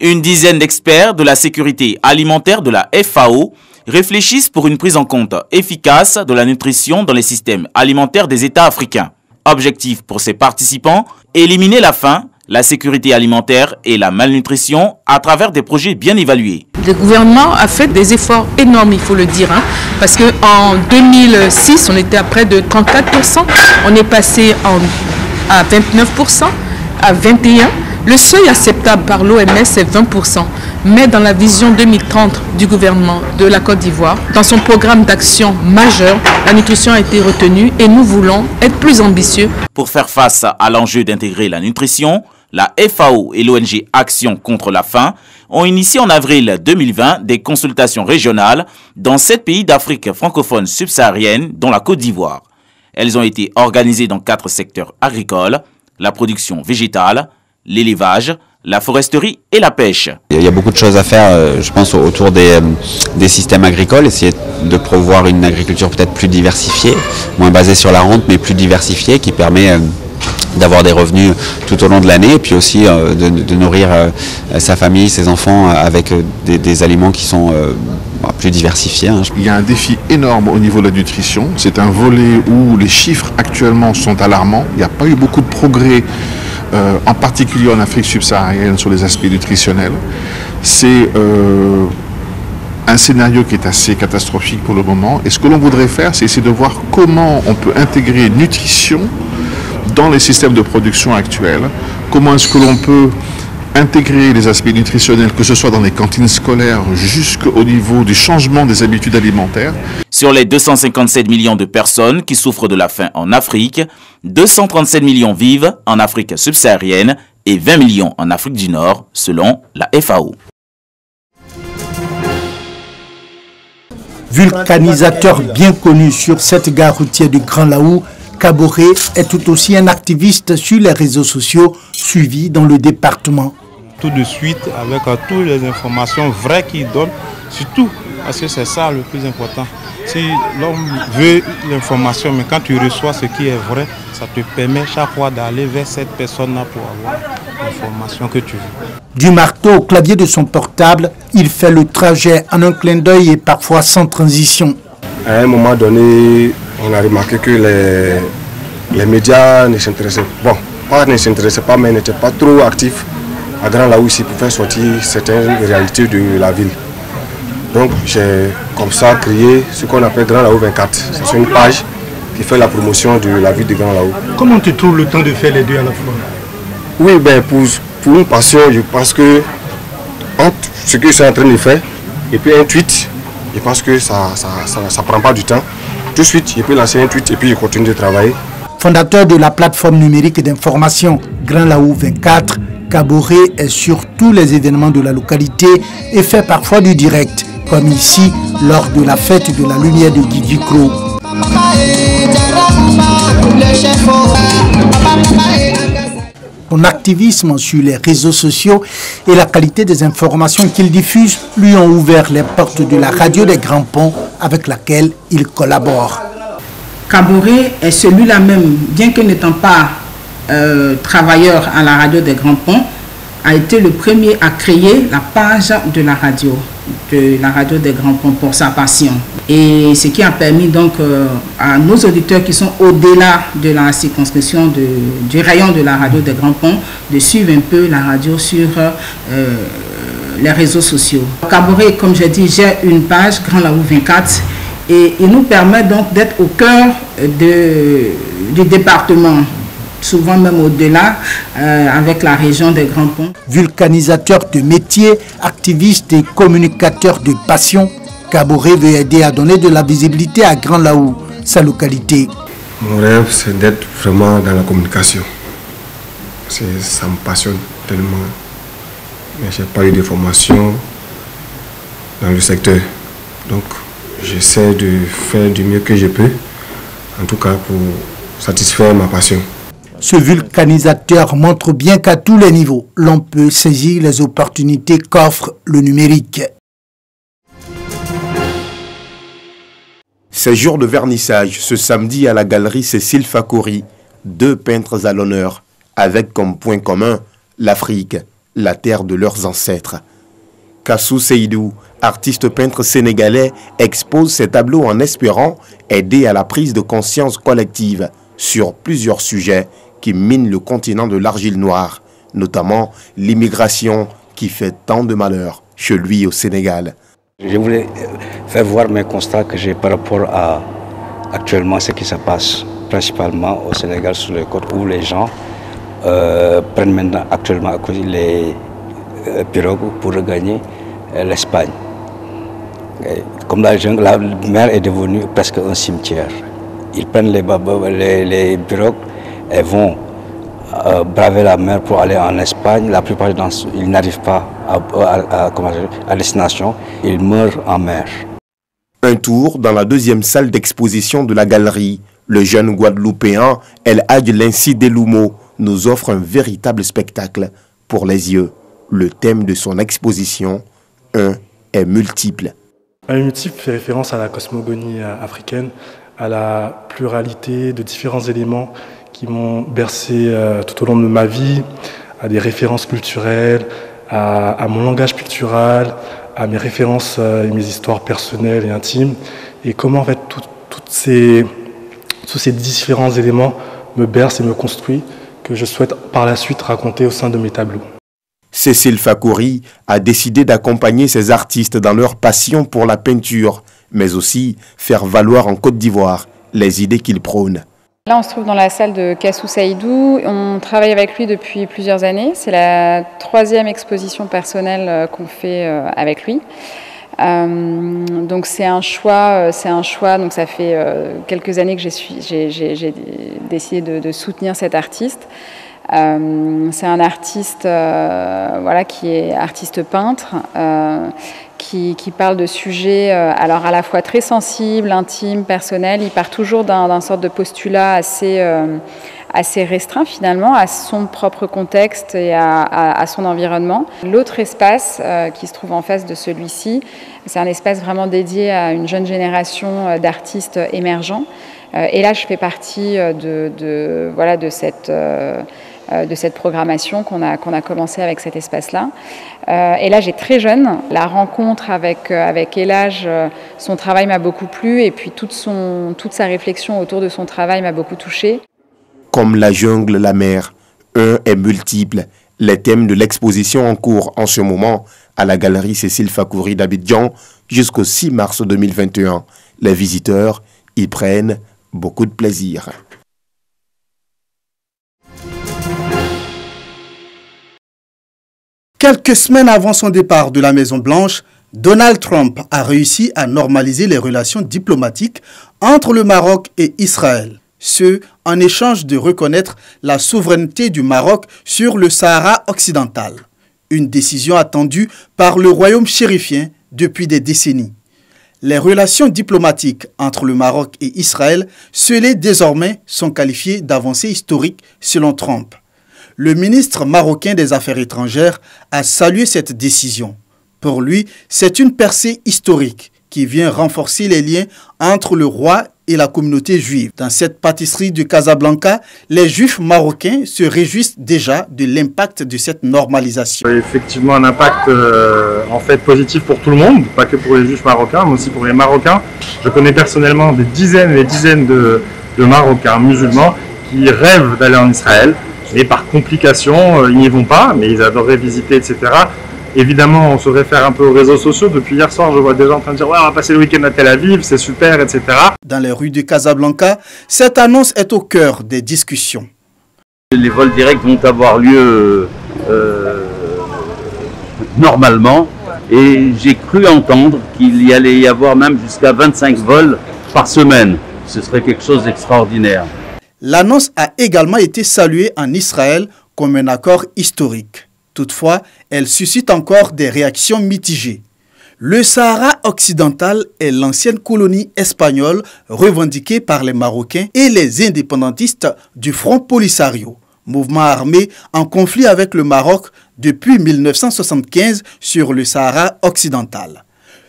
Une dizaine d'experts de la sécurité alimentaire de la FAO réfléchissent pour une prise en compte efficace de la nutrition dans les systèmes alimentaires des États africains. Objectif pour ces participants, éliminer la faim, la sécurité alimentaire et la malnutrition à travers des projets bien évalués. Le gouvernement a fait des efforts énormes, il faut le dire, parce qu'en 2006, on était à près de 34%, on est passé à 29%, à 21%. Le seuil acceptable par l'OMS est 20%, mais dans la vision 2030 du gouvernement de la Côte d'Ivoire, dans son programme d'action majeur, la nutrition a été retenue et nous voulons être plus ambitieux. Pour faire face à l'enjeu d'intégrer la nutrition, la FAO et l'ONG Action contre la faim ont initié en avril 2020 des consultations régionales dans 7 pays d'Afrique francophone subsaharienne, dont la Côte d'Ivoire. Elles ont été organisées dans 4 secteurs agricoles, la production végétale, l'élevage, la foresterie et la pêche. Il y a beaucoup de choses à faire, je pense, autour des systèmes agricoles, essayer de promouvoir une agriculture peut-être plus diversifiée, moins basée sur la rente, mais plus diversifiée, qui permet d'avoir des revenus tout au long de l'année, et puis aussi de nourrir sa famille, ses enfants avec des aliments qui sont plus diversifiés. Il y a un défi énorme au niveau de la nutrition. C'est un volet où les chiffres actuellement sont alarmants. Il n'y a pas eu beaucoup de progrès, en particulier en Afrique subsaharienne, sur les aspects nutritionnels. C'est un scénario qui est assez catastrophique pour le moment. Et ce que l'on voudrait faire, c'est essayer de voir comment on peut intégrer nutrition dans les systèmes de production actuels. Comment est-ce que l'on peut intégrer les aspects nutritionnels, que ce soit dans les cantines scolaires jusqu'au niveau du changement des habitudes alimentaires. Sur les 257 millions de personnes qui souffrent de la faim en Afrique, 237 millions vivent en Afrique subsaharienne et 20 millions en Afrique du Nord, selon la FAO. Vulcanisateur bien connu sur cette gare routière du Grand Laou, Kaboré est tout aussi un activiste sur les réseaux sociaux suivi dans le département. Tout de suite avec toutes les informations vraies qu'il donne, surtout parce que c'est ça le plus important. Si l'homme veut l'information, mais quand tu reçois ce qui est vrai, ça te permet chaque fois d'aller vers cette personne-là pour avoir l'information que tu veux. Du marteau au clavier de son portable, il fait le trajet en un clin d'œil et parfois sans transition. À un moment donné, on a remarqué que les médias ne s'intéressaient pas, mais n'étaient pas trop actifs à Grand Laou ici pour faire sortir certaines réalités de la ville. Donc j'ai comme ça créé ce qu'on appelle Grand Laou 24. C'est une page qui fait la promotion de la ville de Grand Laou. Comment tu trouves le temps de faire les deux à la fois? Oui, ben pour une passion, je pense que entre ce que je suis en train de faire et puis un tweet, je pense que ça prend pas du temps. Tout de suite, je peux lancer un tweet et puis je continue de travailler. Fondateur de la plateforme numérique d'information Grand Laou 24, Kaboré est sur tous les événements de la localité et fait parfois du direct, comme ici lors de la fête de la lumière de Guigui Kro. Son activisme sur les réseaux sociaux et la qualité des informations qu'il diffuse lui ont ouvert les portes de la radio des Grands Ponts avec laquelle il collabore. Kaboré est celui-là même, bien que n'étant pas travailleur à la radio des Grands Ponts, a été le premier à créer la page de la radio des Grands Ponts pour sa passion. Et ce qui a permis donc à nos auditeurs qui sont au-delà de la circonscription du rayon de la radio des Grands Ponts de suivre un peu la radio sur les réseaux sociaux. Kaboré, comme j'ai dit, j'ai une page Grand Laou 24 et il nous permet donc d'être au cœur du département, souvent même au-delà, avec la région des Grands Ponts. Vulcanisateur de métier, activiste et communicateur de passion, Kaboré veut aider à donner de la visibilité à Grand Laou, sa localité. Mon rêve, c'est d'être vraiment dans la communication. Ça me passionne tellement. Mais je n'ai pas eu de formation dans le secteur. Donc, j'essaie de faire du mieux que je peux, en tout cas pour satisfaire ma passion. Ce vulcanisateur montre bien qu'à tous les niveaux, l'on peut saisir les opportunités qu'offre le numérique. Ces jours de vernissage ce samedi à la galerie Cécile Fakori, 2 peintres à l'honneur, avec comme point commun l'Afrique la terre de leurs ancêtres. Kassou Seydou, artiste peintre sénégalais, expose ses tableaux en espérant aider à la prise de conscience collective sur plusieurs sujets qui minent le continent de l'argile noire, notamment l'immigration qui fait tant de malheur chez lui au Sénégal. Je voulais faire voir mes constats que j'ai par rapport à actuellement ce qui se passe principalement au Sénégal sur les côtes où les gens prennent maintenant actuellement à cause les pirogues pour regagner l'Espagne. Comme la jungle, la mer est devenue presque un cimetière. Ils prennent les pirogues et vont braver la mer pour aller en Espagne. La plupart du temps, ils n'arrivent pas à destination, ils meurent en mer. Un tour dans la deuxième salle d'exposition de la galerie. Le jeune Guadeloupéen El Hadj Lensi Deloumo nous offre un véritable spectacle pour les yeux. Le thème de son exposition, un est multiple. Un multiple fait référence à la cosmogonie africaine, à la pluralité de différents éléments qui m'ont bercé tout au long de ma vie, à des références culturelles, à mon langage pictural, à mes références et mes histoires personnelles et intimes, et comment en fait tous ces différents éléments me bercent et me construisent, que je souhaite par la suite raconter au sein de mes tableaux. Cécile Fakouri a décidé d'accompagner ses artistes dans leur passion pour la peinture, mais aussi faire valoir en Côte d'Ivoire les idées qu'ils prônent. Là, on se trouve dans la salle de Kassou Seydou. On travaille avec lui depuis plusieurs années. C'est la 3e exposition personnelle qu'on fait avec lui. Donc c'est un choix. Donc ça fait quelques années que j'ai décidé de soutenir cet artiste. C'est un artiste qui est artiste peintre, qui parle de sujets alors à la fois très sensibles, intimes, personnels. Il part toujours d'un sorte de postulat assez restreint finalement à son propre contexte et à son environnement. L'autre espace qui se trouve en face de celui-ci, c'est un espace vraiment dédié à une jeune génération d'artistes émergents. Et là, je fais partie de cette programmation qu'on a commencé avec cet espace-là. Et là, j'ai très jeune. La rencontre avec El Hadj, son travail m'a beaucoup plu, et puis toute sa réflexion autour de son travail m'a beaucoup touchée. Comme la jungle, la mer, un est multiple. Les thèmes de l'exposition en cours en ce moment à la galerie Cécile Fakouri d'Abidjan jusqu'au 6 mars 2021. Les visiteurs y prennent beaucoup de plaisir. Quelques semaines avant son départ de la Maison-Blanche, Donald Trump a réussi à normaliser les relations diplomatiques entre le Maroc et Israël. Ce, en échange de reconnaître la souveraineté du Maroc sur le Sahara occidental. Une décision attendue par le royaume chérifien depuis des décennies. Les relations diplomatiques entre le Maroc et Israël, scellées désormais, sont qualifiées d'avancées historiques selon Trump. Le ministre marocain des Affaires étrangères a salué cette décision. Pour lui, c'est une percée historique qui vient renforcer les liens entre le roi et la communauté juive. Dans cette pâtisserie de Casablanca, les juifs marocains se réjouissent déjà de l'impact de cette normalisation. Effectivement, un impact en fait positif pour tout le monde, pas que pour les juifs marocains, mais aussi pour les Marocains. Je connais personnellement des dizaines et des dizaines de Marocains musulmans qui rêvent d'aller en Israël, mais par complication, ils n'y vont pas, mais ils adoraient visiter, etc. Évidemment, on se réfère un peu aux réseaux sociaux. Depuis hier soir, je vois des gens en train de dire « Ouais, on va passer le week-end à Tel Aviv, c'est super, etc. » Dans les rues de Casablanca, cette annonce est au cœur des discussions. Les vols directs vont avoir lieu normalement, et j'ai cru entendre qu'il y allait y avoir même jusqu'à 25 vols par semaine. Ce serait quelque chose d'extraordinaire. L'annonce a également été saluée en Israël comme un accord historique. Toutefois, elle suscite encore des réactions mitigées. Le Sahara occidental est l'ancienne colonie espagnole revendiquée par les Marocains et les indépendantistes du Front Polisario, mouvement armé en conflit avec le Maroc depuis 1975 sur le Sahara occidental.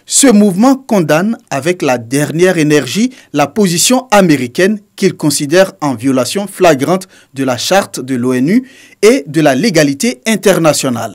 Ce mouvement condamne avec la dernière énergie la position américaine qu'il considère en violation flagrante de la charte de l'ONU et de la légalité internationale.